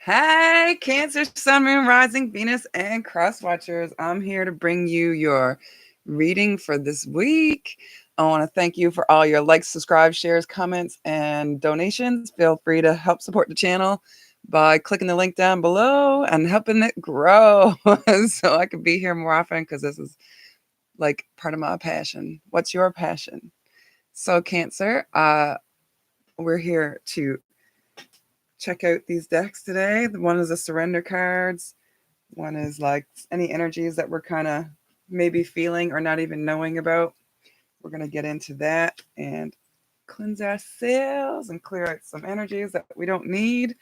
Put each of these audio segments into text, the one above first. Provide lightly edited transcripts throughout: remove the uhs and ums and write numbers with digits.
Hey, Cancer, Sun, Moon, Rising, Venus, and Cross Watchers. I'm here to bring you your reading for this week. I want to thank you for all your likes, subscribes, shares, comments, and donations. Feel free to help support the channel by clicking the link down below and helping it grow so I can be here more often because this is like part of my passion. What's your passion? So, Cancer, we're here to check out these decks today. One is the surrender cards. One is like any energies that we're kind of maybe feeling or not even knowing about. We're going to get into that and cleanse ourselves and clear out some energies that we don't need.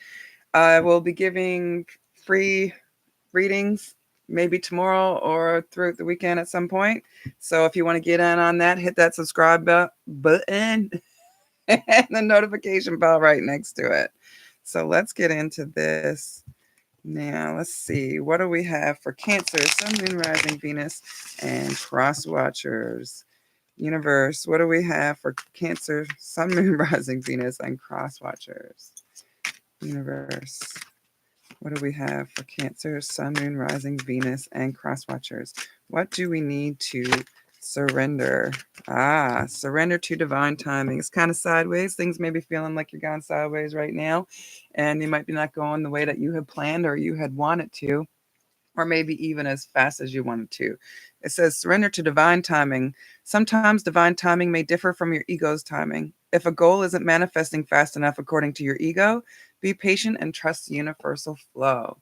I will be giving free readings maybe tomorrow or throughout the weekend at some point. So if you want to get in on that, hit that subscribe button and the notification bell right next to it. So let's get into this now. Let's see. What do we have for Cancer, Sun, Moon, Rising, Venus, and Cross Watchers? Universe, what do we have for Cancer, Sun, Moon, Rising, Venus, and Cross Watchers? Universe, what do we have for Cancer, Sun, Moon, Rising, Venus, and Cross Watchers? What do we need to surrender? Surrender to divine timing. It's kind of sideways. Things may be feeling like you're going sideways right now, and you might be not going the way that you had planned or you had wanted to, or maybe even as fast as you wanted to. It says surrender to divine timing. Sometimes divine timing may differ from your ego's timing. If a goal isn't manifesting fast enough according to your ego, be patient and trust the universal flow.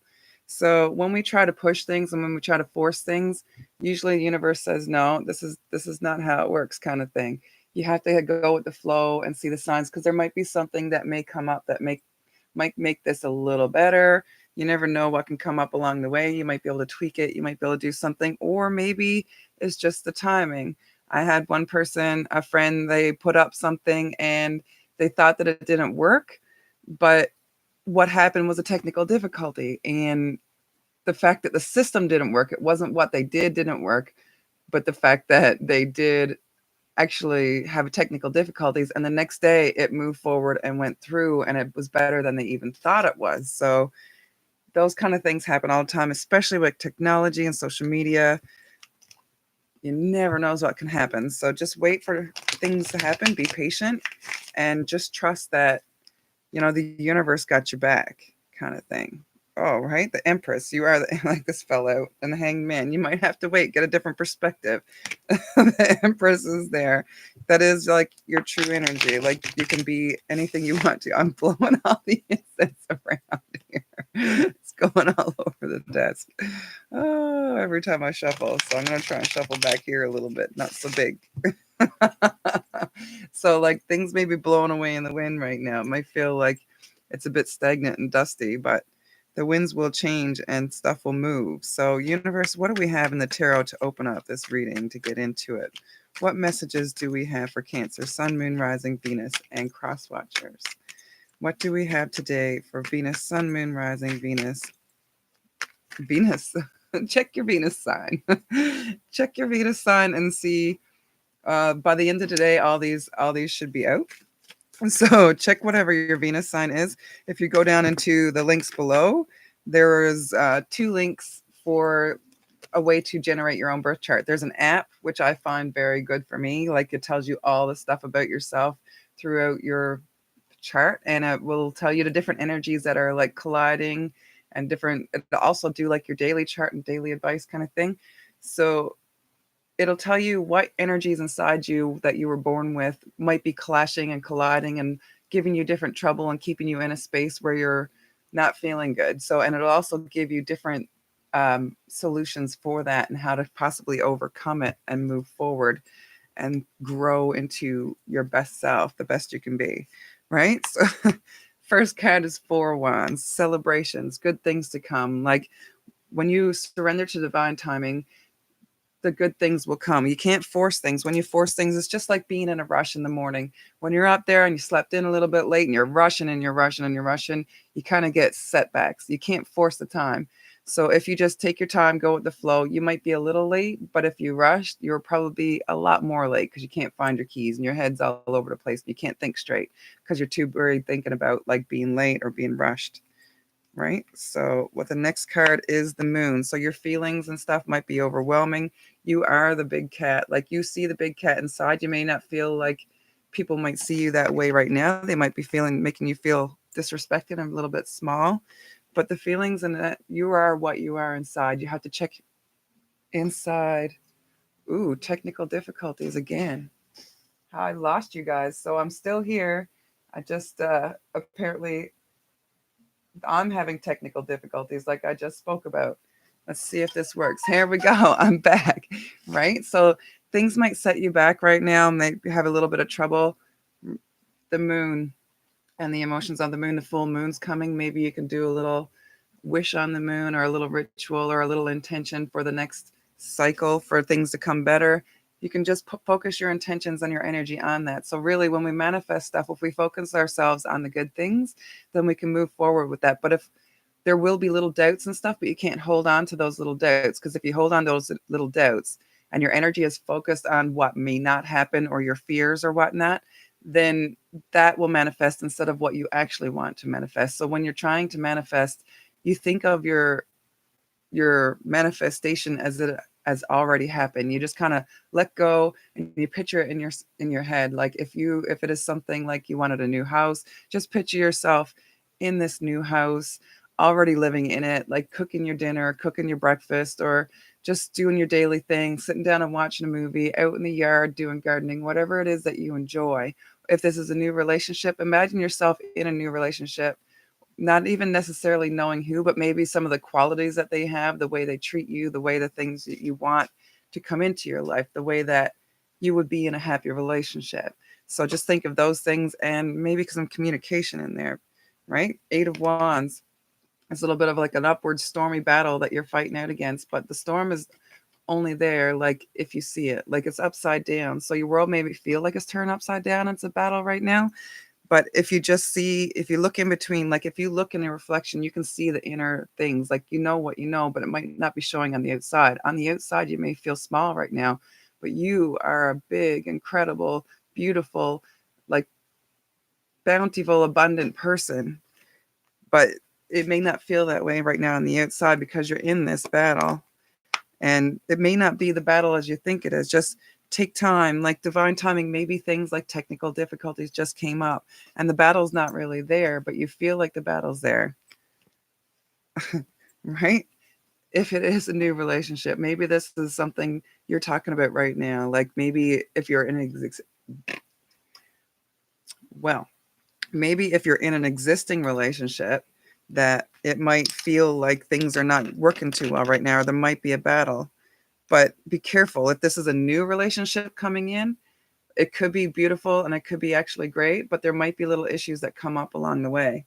So when we try to push things and when we try to force things, usually the universe says, no, this is not how it works, kind of thing. You have to go with the flow and see the signs, because there might be something that may come up that might make this a little better. You never know what can come up along the way. You might be able to tweak it. You might be able to do something, or maybe it's just the timing. I had one person, a friend, they put up something and they thought that it didn't work, but what happened was a technical difficulty. And the fact that the system didn't work, it wasn't what they didn't work, but the fact that they did actually have technical difficulties, and the next day it moved forward and went through, and it was better than they even thought it was. So those kind of things happen all the time, especially with technology and social media. You never knows what can happen. So just wait for things to happen, be patient, and just trust that, the universe got your back, kind of thing. Oh, right. The Empress, you are like this fellow, and the Hanged Man. You might have to wait, get a different perspective. The Empress is there. That is like your true energy. Like you can be anything you want to. I'm blowing all the incense around here. It's going all over the desk. Oh, every time I shuffle. So I'm going to try and shuffle back here a little bit. Not so big. So like things may be blowing away in the wind right now. It might feel like it's a bit stagnant and dusty, but the winds will change and stuff will move. So universe, what do we have in the tarot to open up this reading, to get into it? What messages do we have for Cancer, Sun, Moon, Rising, Venus, and Cross Watchers? What do we have today for Venus, Sun, Moon, Rising, Venus? Venus. Check your Venus sign. Check your Venus sign and see, by the end of today, all these should be out. So check whatever your Venus sign is. If you go down into the links below, there is 2 links for a way to generate your own birth chart. There's an app, which I find very good for me. Like it tells you all the stuff about yourself throughout your chart, and it will tell you the different energies that are like colliding, and different. It'll also do like your daily chart and daily advice kind of thing. So it'll tell you what energies inside you that you were born with might be clashing and colliding and giving you different trouble and keeping you in a space where you're not feeling good. So, and it'll also give you different solutions for that and how to possibly overcome it and move forward and grow into your best self, the best you can be. Right. So, first card is 4 Wands, celebrations, good things to come. Like when you surrender to divine timing, the good things will come. You can't force things. When you force things, it's just like being in a rush in the morning. When you're out there and you slept in a little bit late and you're rushing and you're rushing and you're rushing, you kind of get setbacks. You can't force the time. So if you just take your time, go with the flow, you might be a little late, but if you rush, you'll probably be a lot more late because you can't find your keys and your head's all over the place. And you can't think straight because you're too worried thinking about like being late or being rushed. right? So what the next card is the moon. So your feelings and stuff might be overwhelming. You are the big cat. Like you see the big cat inside. You may not feel like people might see you that way right now. They might be feeling making you feel disrespected and a little bit small. But the feelings and that you are what you are inside. You have to check inside. Ooh, technical difficulties again. I lost you guys. So I'm still here. I just apparently I'm having technical difficulties like I just spoke about. Let's see if this works. Here we go. I'm back. Right? So things might set you back right now, might have a little bit of trouble. The moon and the emotions on the moon, the full moon's coming. Maybe you can do a little wish on the moon or a little ritual or a little intention for the next cycle for things to come better. You can just focus your intentions and your energy on that. So really when we manifest stuff, if we focus ourselves on the good things, then we can move forward with that. But if there will be little doubts and stuff, but you can't hold on to those little doubts, because if you hold on to those little doubts and your energy is focused on what may not happen or your fears or whatnot, then that will manifest instead of what you actually want to manifest. So when you're trying to manifest, you think of your manifestation as already happened. You just kind of let go and you picture it in your head. Like if it is something like you wanted a new house, just picture yourself in this new house, already living in it, like cooking your dinner, cooking your breakfast, or just doing your daily thing, sitting down and watching a movie, out in the yard doing gardening, whatever it is that you enjoy. If this is a new relationship, imagine yourself in a new relationship, not even necessarily knowing who, but maybe some of the qualities that they have, the way they treat you, the way the things that you want to come into your life, the way that you would be in a happy relationship. So just think of those things and maybe some communication in there, right? Eight of Wands. It's a little bit of like an upward stormy battle that you're fighting out against, but the storm is only there like if you see it, like it's upside down. So your world maybe feel like it's turned upside down. It's a battle right now, but if you just see, if you look in between, like if you look in a reflection, you can see the inner things. Like you know what you know, but it might not be showing on the outside. On the outside, you may feel small right now, but you are a big, incredible, beautiful, like bountiful, abundant person. But it may not feel that way right now on the outside because you're in this battle. And it may not be the battle as you think it is. Just take time, like divine timing. Maybe things like technical difficulties just came up and the battle's not really there, but you feel like the battle's there, right? If it is a new relationship, maybe this is something you're talking about right now. Like maybe if you're in well, maybe if you're in an existing relationship, that it might feel like things are not working too well right now, or there might be a battle. But be careful. If this is a new relationship coming in, it could be beautiful and it could be actually great, but there might be little issues that come up along the way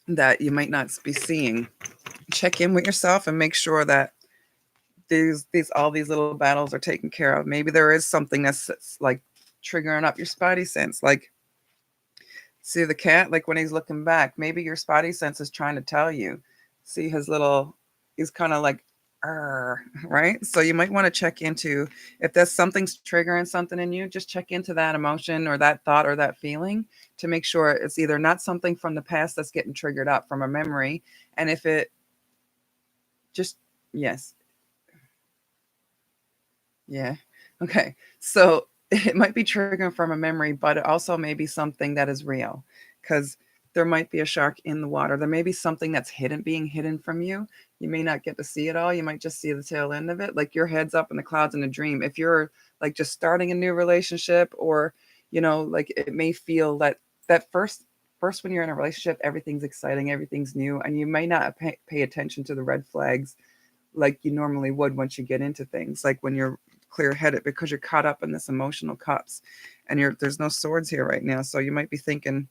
that you might not be seeing. Check in with yourself and make sure that these all these little battles are taken care of. Maybe there is something that's like triggering up your spidey sense. Like see the cat, like when he's looking back, maybe your spidey sense is trying to tell you. See his little, he's kind of like, right? So you might want to check into if there's something's triggering something in you, just check into that emotion or that thought or that feeling to make sure it's either not something from the past that's getting triggered up from a memory. And if it just, yes, yeah. Okay. So it might be triggering from a memory, but it also may be something that is real because there might be a shark in the water. There may be something that's hidden, being hidden from you. You may not get to see it all. You might just see the tail end of it. Like your head's up in the clouds in a dream. If you're like just starting a new relationship or, like it may feel that first when you're in a relationship, everything's exciting, everything's new, and you may not pay attention to the red flags like you normally would once you get into things, like when you're clear headed because you're caught up in this emotional cups and there's no swords here right now. So you might be thinking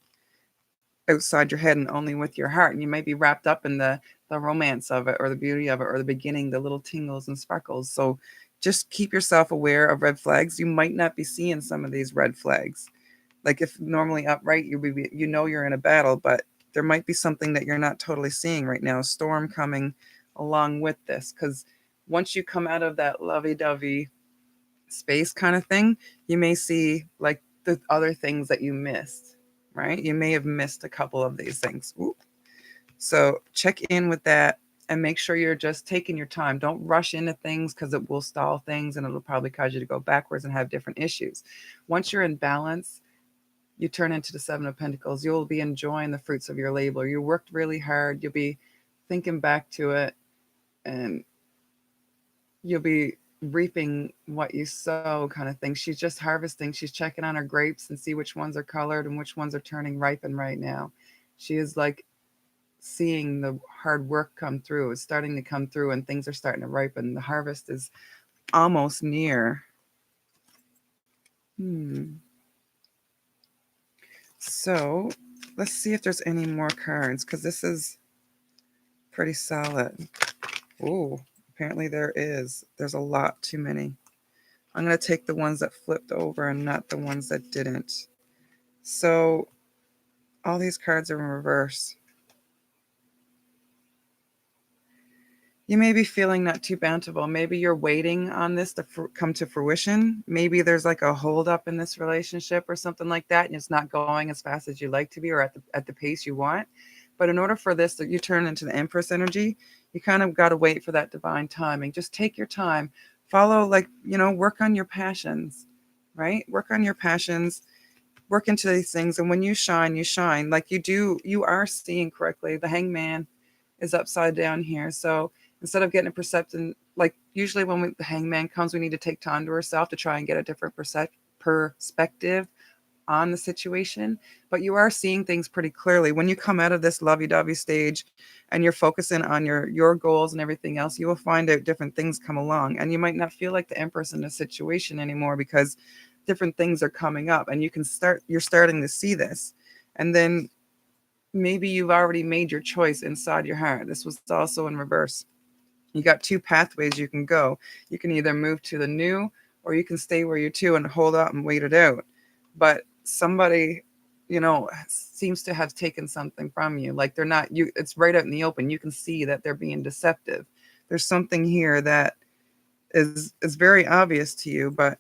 outside your head and only with your heart. And you might be wrapped up in the romance of it or the beauty of it or the beginning, the little tingles and sparkles. So just keep yourself aware of red flags. You might not be seeing some of these red flags. Like if normally upright, you're in a battle, but there might be something that you're not totally seeing right now. A storm coming along with this, because once you come out of that lovey-dovey space kind of thing, you may see like the other things that you missed, right? You may have missed a couple of these things. Ooh. So check in with that and make sure you're just taking your time. Don't rush into things because it will stall things and it'll probably cause you to go backwards and have different issues. Once you're in balance, you turn into the Seven of Pentacles. You'll be enjoying the fruits of your labor. You worked really hard. You'll be thinking back to it and you'll be reaping what you sow, kind of thing. She's just harvesting. She's checking on her grapes and see which ones are colored and which ones are turning ripen right now. She is like seeing the hard work come through. It's starting to come through and things are starting to ripen. The harvest is almost near. So let's see if there's any more cards because this is pretty solid. Oh, apparently there is. There's a lot too many. I'm going to take the ones that flipped over and not the ones that didn't. So all these cards are in reverse. You may be feeling not too bountiful. Maybe you're waiting on this to come to fruition. Maybe there's like a hold up in this relationship or something like that, and it's not going as fast as you like to be or at the pace you want. But in order for this to you turn into the Empress energy, you kind of got to wait for that divine timing. Just take your time. Follow, like, work on your passions, right? Work on your passions, work into these things. And when you shine, like you are seeing correctly. The Hangman is upside down here. So instead of getting a perception, like usually when the Hangman comes, we need to take time to ourselves to try and get a different perspective on the situation. But you are seeing things pretty clearly. When you come out of this lovey-dovey stage and you're focusing on your goals and everything else, you will find out different things come along. And you might not feel like the Empress in the situation anymore because different things are coming up and you're starting to see this. And then maybe you've already made your choice inside your heart. This was also in reverse. You got two pathways you can go. You can either move to the new or you can stay where you're to and hold out and wait it out. But somebody, seems to have taken something from you. Like they're not you, it's right out in the open. You can see that they're being deceptive. There's something here that is very obvious to you, but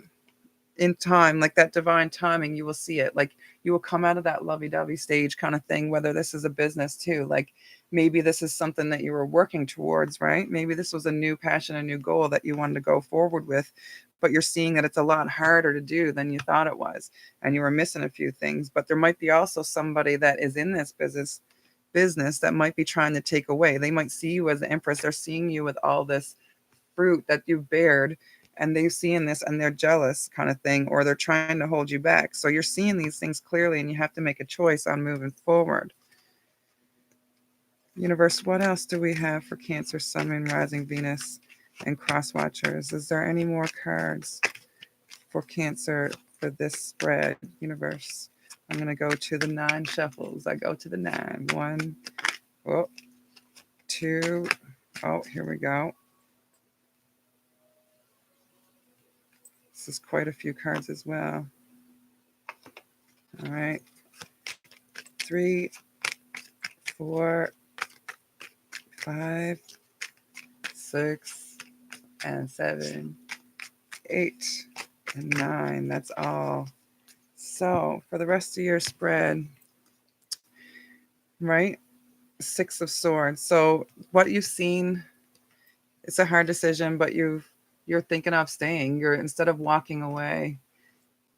in time, like that divine timing, you will see it. Like you will come out of that lovey-dovey stage kind of thing, whether this is a business too. Like maybe this is something that you were working towards, right? Maybe this was a new passion, a new goal that you wanted to go forward with, but you're seeing that it's a lot harder to do than you thought it was, and you were missing a few things. But there might be also somebody that is in this business that might be trying to take away. They might see you as the Empress. They're seeing you with all this fruit that you've bared, and they're seeing this and they're jealous kind of thing, or they're trying to hold you back. So you're seeing these things clearly and you have to make a choice on moving forward. Universe, what else do we have for Cancer, Sun, Moon, Rising, Venus, and Cross Watchers? Is there any more cards for Cancer for this spread? Universe, I'm going to go to the 9 shuffles. I go to the 9. 1, oh, 2, oh, here we go. This is quite a few cards as well. All right. 3, 4, 5, 6, and 7, 8, and 9. That's all. So for the rest of your spread, right? 6 of Swords. So what you've seen, it's a hard decision, but you're thinking of staying. You're, instead of walking away,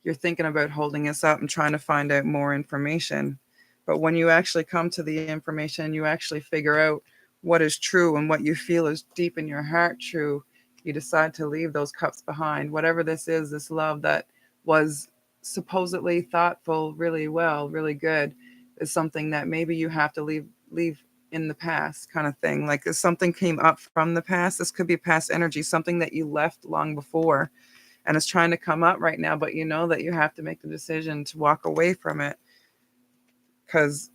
you're thinking about holding us up and trying to find out more information. But when you actually come to the information, you actually figure out what is true and what you feel is deep in your heart true. You decide to leave those cups behind. Whatever this is, this love that was supposedly thoughtful, really well, really good, is something that maybe you have to leave in the past, kind of thing. Like if something came up from the past, this could be past energy, something that you left long before and it's trying to come up right now, but you know that you have to make the decision to walk away from it because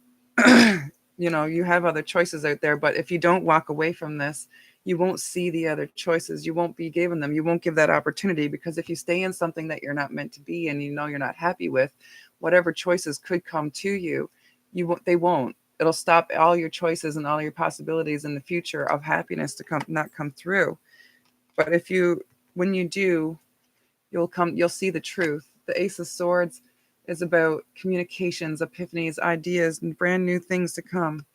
you have other choices out there. But if you don't walk away from this, you won't see the other choices. You won't be given them. You won't give that opportunity, because if you stay in something that you're not meant to be and you're not happy with, whatever choices could come to you, they won't. It'll stop all your choices and all your possibilities in the future of happiness to not come through. But when you do, you'll see the truth. The Ace of Swords, is about communications, epiphanies, ideas, and brand new things to come,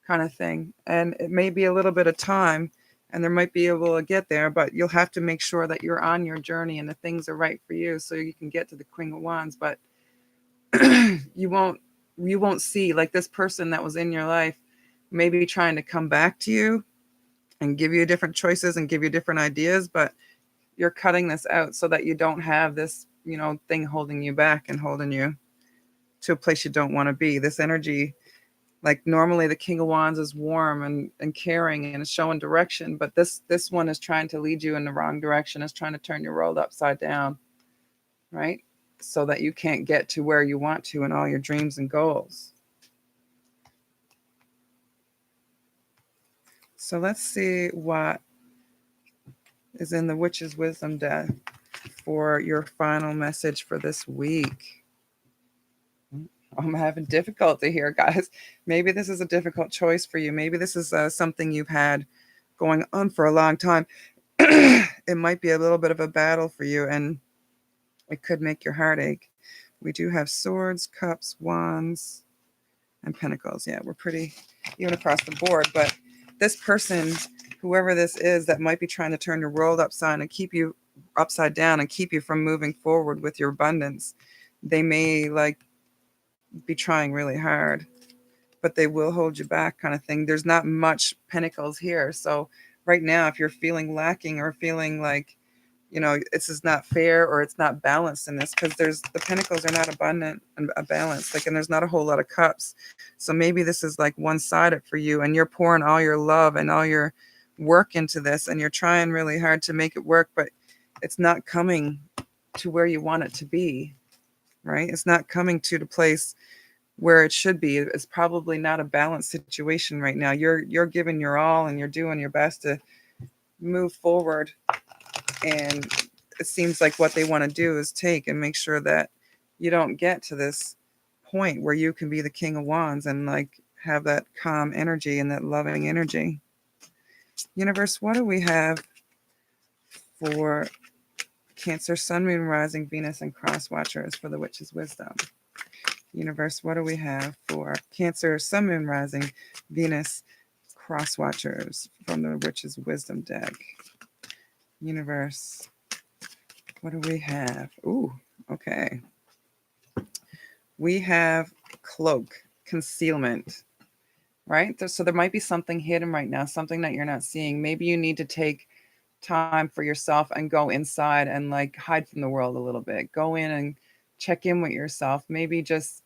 kind of thing. And it may be a little bit of time, and there might be able to get there, but you'll have to make sure that you're on your journey and the things are right for you so you can get to the Queen of Wands. But you won't you won't see, like, this person that was in your life maybe trying to come back to you and give you different choices and give you different ideas, but you're cutting this out so that you don't have this, thing holding you back and holding you to a place you don't want to be. This energy, like, normally the King of Wands is warm and caring and is showing direction, but this one is trying to lead you in the wrong direction, is trying to turn your world upside down, right? So that you can't get to where you want to in all your dreams and goals. So let's see what is in the Witch's Wisdom deck for your final message for this week. I'm having difficulty here, guys. Maybe this is a difficult choice for you. Maybe this is something you've had going on for a long time. It might be a little bit of a battle for you, and it could make your heart ache. We do have swords, cups, wands, and pentacles. Yeah, we're pretty even across the board. But this person, whoever this is, that might be trying to turn your world upside down and keep you from moving forward with your abundance, they may be trying really hard, but they will hold you back, kind of thing. There's not much pentacles here. So right now, if you're feeling lacking or feeling like, it's just not fair or it's not balanced in this, because the pentacles are not abundant and balanced, and there's not a whole lot of cups. So maybe this is like one-sided for you, and you're pouring all your love and all your work into this, and you're trying really hard to make it work, but it's not coming to where you want it to be, right? It's not coming to the place where it should be. It's probably not a balanced situation right now. You're giving your all and you're doing your best to move forward, and it seems like what they want to do is take and make sure that you don't get to this point where you can be the King of Wands and have that calm energy and that loving energy. Universe, what do we have for Cancer, Sun, Moon, Rising, Venus, and Cross Watchers for the Witch's Wisdom? Universe, what do we have for Cancer, Sun, Moon, Rising, Venus, Cross Watchers from the Witch's Wisdom deck? Universe, what do we have? Ooh, okay. We have cloak, concealment, right? So there might be something hidden right now, something that you're not seeing. Maybe you need to take time for yourself and go inside and hide from the world a little bit. Go in and check in with yourself. Maybe just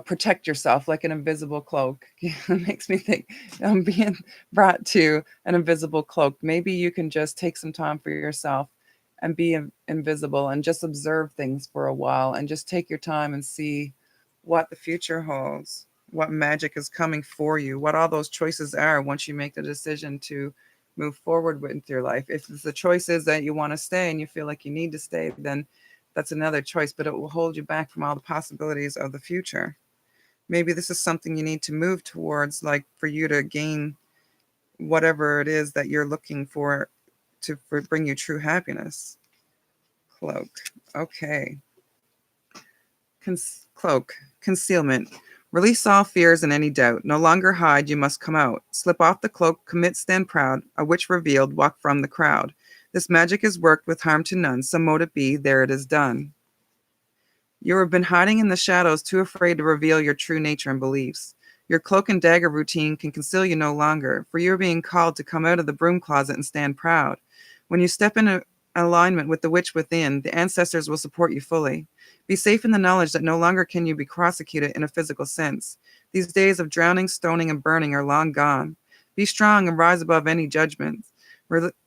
protect yourself like an invisible cloak. It makes me think I'm being brought to an invisible cloak. Maybe you can just take some time for yourself and be invisible and just observe things for a while and just take your time and see what the future holds, what magic is coming for you, what all those choices are once you make the decision to move forward with your life. If the choice is that you want to stay and you feel like you need to stay, then that's another choice, but it will hold you back from all the possibilities of the future. Maybe this is something you need to move towards, for you to gain whatever it is that you're looking for to bring you true happiness. Cloak. Okay. Cloak. Concealment. Release all fears and any doubt. No longer hide, you must come out. Slip off the cloak, commit, stand proud. A witch revealed, walk from the crowd. This magic is worked with harm to none. So mote it be, there it is done. You have been hiding in the shadows, too afraid to reveal your true nature and beliefs. Your cloak and dagger routine can conceal you no longer, for you are being called to come out of the broom closet and stand proud. When you step in alignment with the witch within, the ancestors will support you fully. Be safe in the knowledge that no longer can you be prosecuted in a physical sense. These days of drowning, stoning, and burning are long gone. Be strong and rise above any judgments.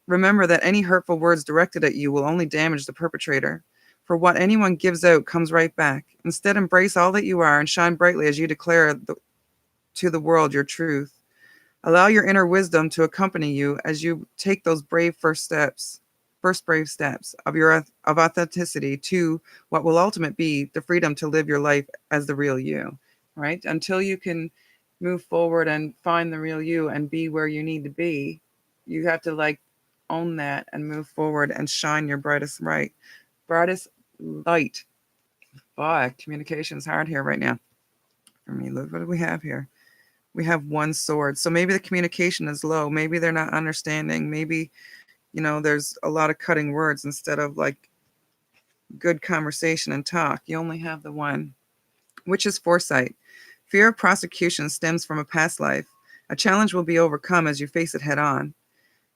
Remember that any hurtful words directed at you will only damage the perpetrator. For what anyone gives out comes right back. Instead, embrace all that you are and shine brightly as you declare to the world your truth. Allow your inner wisdom to accompany you as you take those first brave steps of authenticity to what will ultimately be the freedom to live your life as the real you, right? Until you can move forward and find the real you and be where you need to be, you have to own that and move forward and shine your brightest light But communication is hard here right now for me. Look, what do we have here? We have one sword. So maybe the communication is low. Maybe they're not understanding. Maybe, there's a lot of cutting words instead of like good conversation and talk. You only have the one, which is foresight. Fear of prosecution stems from a past life. A challenge will be overcome as you face it head on.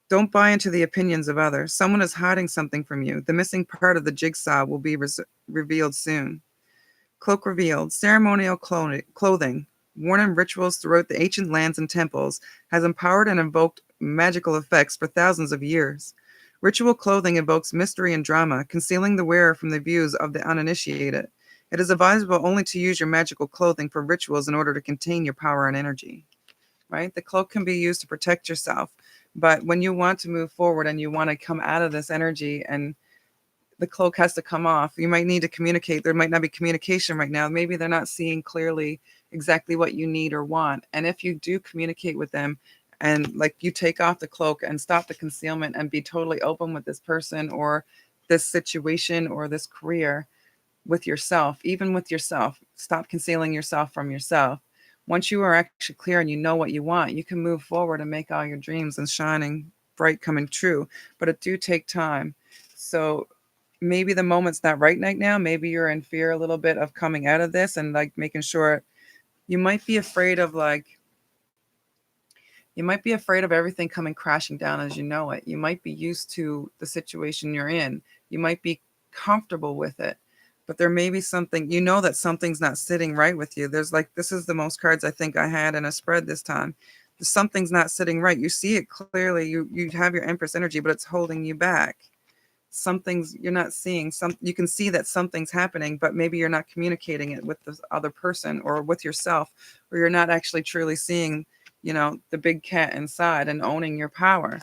Don't buy into the opinions of others. Someone is hiding something from you. The missing part of the jigsaw will be revealed soon. Cloak revealed. Ceremonial clothing, worn in rituals throughout the ancient lands and temples, has empowered and invoked magical effects for thousands of years. Ritual clothing evokes mystery and drama, concealing the wearer from the views of the uninitiated. It is advisable only to use your magical clothing for rituals in order to contain your power and energy. Right? The cloak can be used to protect yourself, but when you want to move forward and you want to come out of this energy and the cloak has to come off. You might need to communicate. There might not be communication right now. Maybe they're not seeing clearly exactly what you need or want. And if you do communicate with them and like you take off the cloak and stop the concealment and be totally open with this person or this situation or this career with yourself, even with yourself, stop concealing yourself from yourself. Once you are actually clear and you know what you want, you can move forward and make all your dreams and shining bright coming true. But it do take time. So maybe the moment's not right now. Maybe you're in fear a little bit of coming out of this and like making sure you might be afraid of you might be afraid of everything coming crashing down as you know it. You might be used to the situation you're in. You might be comfortable with it. But there may be something, that something's not sitting right with you. There's like, this is the most cards I think I had in a spread this time. Something's not sitting right. You see it clearly. You have your Empress energy, but it's holding you back. Something's you're not seeing. You can see that something's happening, but maybe you're not communicating it with the other person or with yourself, or you're not actually truly seeing, the big cat inside and owning your power.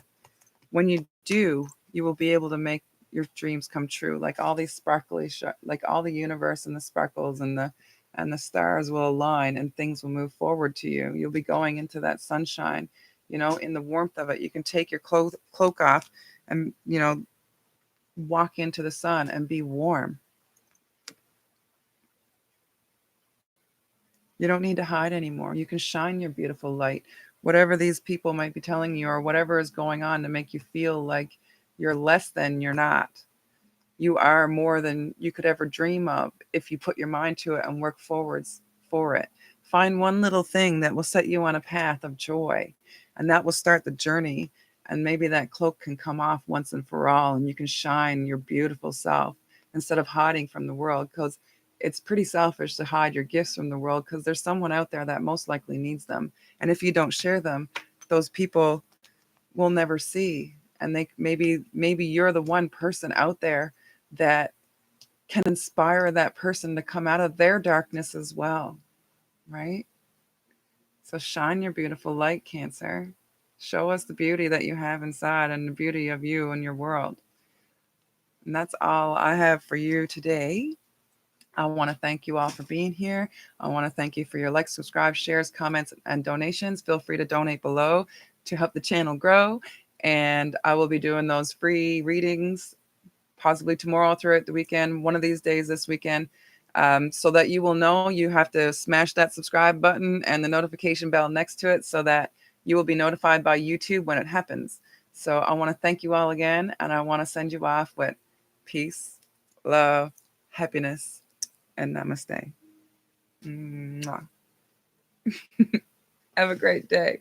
When you do, you will be able to make your dreams come true. Like all these sparkly, like all the universe and the sparkles and the stars will align and things will move forward to you. You'll be going into that sunshine, in the warmth of it. You can take your cloak off and, walk into the sun and be warm. You don't need to hide anymore. You can shine your beautiful light. Whatever these people might be telling you or whatever is going on to make you feel like you're less than, you're not. You are more than you could ever dream of if you put your mind to it and work forwards for it. Find one little thing that will set you on a path of joy, and that will start the journey. And maybe that cloak can come off once and for all, and you can shine your beautiful self instead of hiding from the world. Because it's pretty selfish to hide your gifts from the world because there's someone out there that most likely needs them. And if you don't share them, those people will never see. And they maybe you're the one person out there that can inspire that person to come out of their darkness as well, right? So shine your beautiful light, Cancer. Show us the beauty that you have inside and the beauty of you and your world. And that's all I have for you today. I want to thank you all for being here. I want to thank you for your likes, subscribe, shares, comments, and donations. Feel free to donate below to help the channel grow. And I will be doing those free readings possibly tomorrow throughout the weekend, one of these days this weekend, so that you will know. You have to smash that subscribe button and the notification bell next to it so that you will be notified by YouTube when it happens. So I want to thank you all again, and I want to send you off with peace, love, happiness, and namaste. Mwah. Have a great day.